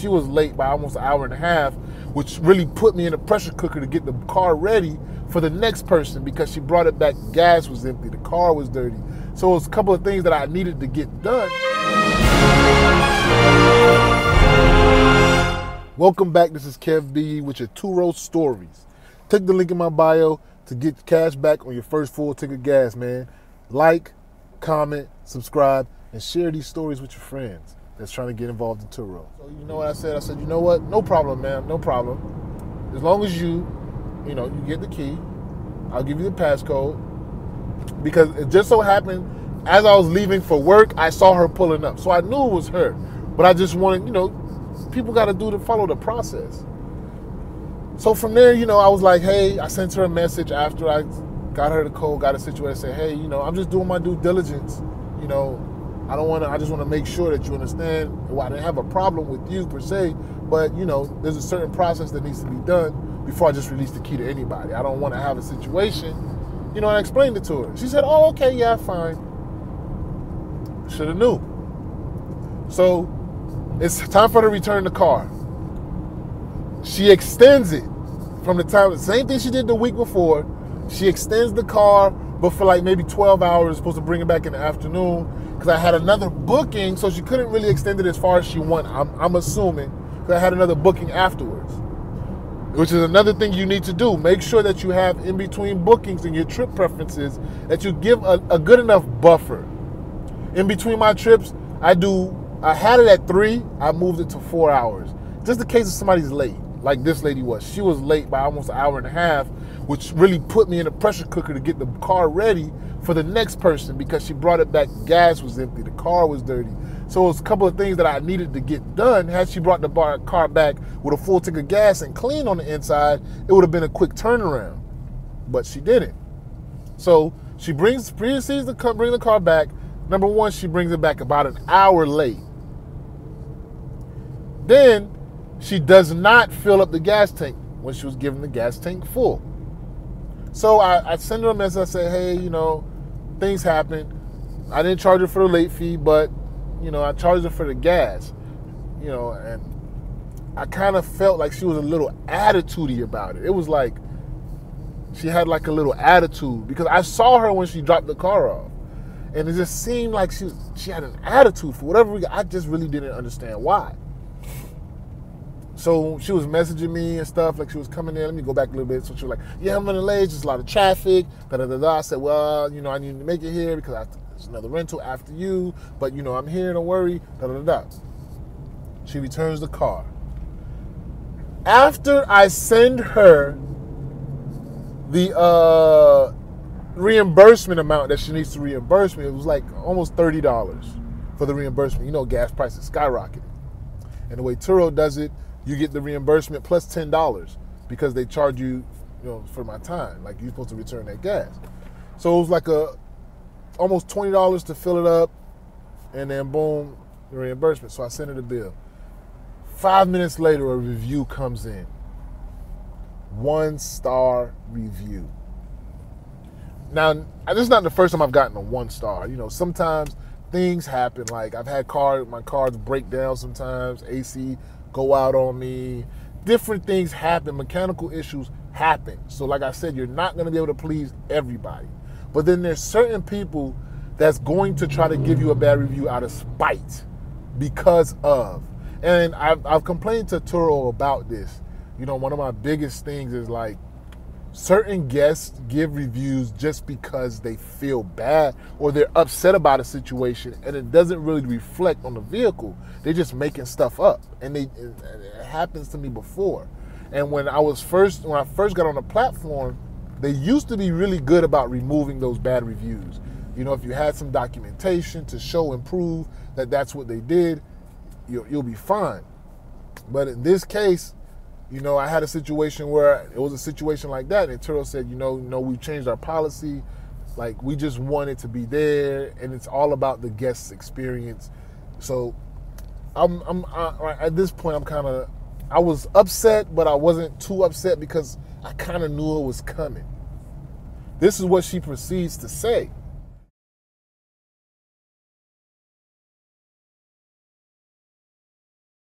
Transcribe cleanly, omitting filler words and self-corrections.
she was late by almost an hour and a half, which really put me in a pressure cooker to get the car ready for the next person because she brought it back, gas was empty, the car was dirty. So it was a couple of things that I needed to get done. Welcome back, this is Kev B with your TURO stories. Click the link in my bio to get cash back on your first full tank of gas, man. Like, comment, subscribe, and share these stories with your friends that's trying to get involved in TURO. So you know what I said? I said, you know what? No problem, man, no problem. As long as you get the key, I'll give you the passcode. Because it just so happened, as I was leaving for work, I saw her pulling up. So I knew it was her. But I just wanted, people got to follow the process. So from there, I was like, hey, I sent her a message after I got her the code, got a situation, say, hey, I'm just doing my due diligence. I just want to make sure that you understand. Well, I didn't have a problem with you per se, but there's a certain process that needs to be done before I just release the key to anybody. I don't want to have a situation, and I explained it to her. She said, oh, okay, yeah, fine. Should have knew. So it's time for her to return the car. She extends it from the time, same thing she did the week before. She extends the car, but for like maybe 12 hours, supposed to bring it back in the afternoon, because I had another booking, so she couldn't really extend it as far as she wanted, I'm assuming, because I had another booking afterwards, which is another thing you need to do. Make sure that you have in between bookings and your trip preferences, that you give a good enough buffer. In between my trips, I had it at 3, I moved it to 4 hours, just in case if somebody's late, like this lady was. She was late by almost an hour and a half, which really put me in a pressure cooker to get the car ready for the next person because she brought it back, gas was empty, the car was dirty. So it was a couple of things that I needed to get done. Had she brought the car back with a full tank of gas and clean on the inside, it would have been a quick turnaround, but she didn't. So she proceeds to bring the car back. Number one, she brings it back about an hour late. Then she does not fill up the gas tank when she was given the gas tank full. So I send her a message. I say, hey, things happen. I didn't charge her for the late fee, but, I charged her for the gas, and I kind of felt like she was a little attitudey about it. It was like she had like a little attitude because I saw her when she dropped the car off, and it just seemed like she had an attitude for whatever reason. I just really didn't understand why. So she was messaging me and stuff, like she was coming in. Let me go back a little bit. So she was like, yeah, I'm running late. Just a lot of traffic. Da-da-da-da. I said, well, I need to make it here because there's another rental after you. But, I'm here. Don't worry. Da-da-da-da. She returns the car. After I send her the reimbursement amount that she needs to reimburse me, it was like almost $30 for the reimbursement. Gas prices skyrocketed. And the way TURO does it, you get the reimbursement plus $10 because they charge you, for my time. Like you're supposed to return that gas. So it was like almost $20 to fill it up, and then boom, the reimbursement. So I sent her the bill. 5 minutes later, a review comes in. 1-star review. Now, this is not the first time I've gotten a 1-star. Sometimes things happen. Like I've had my cars break down sometimes, AC go out on me. Different things happen. Mechanical issues happen. So like I said, you're not going to be able to please everybody. But then there's certain people that's going to try to give you a bad review out of spite because of. And I've complained to TURO about this. One of my biggest things is like certain guests give reviews just because they feel bad or they're upset about a situation, and it doesn't really reflect on the vehicle. They're just making stuff up, and it happens to me before. And when I first got on the platform, they used to be really good about removing those bad reviews. If you had some documentation to show and prove that that's what they did, you'll be fine. But in this case, I had a situation where it was a situation like that, and TURO said, we've changed our policy. Like, we just want it to be there, and it's all about the guest's experience. So, at this point, I was upset, but I wasn't too upset because I kind of knew it was coming. This is what she proceeds to say.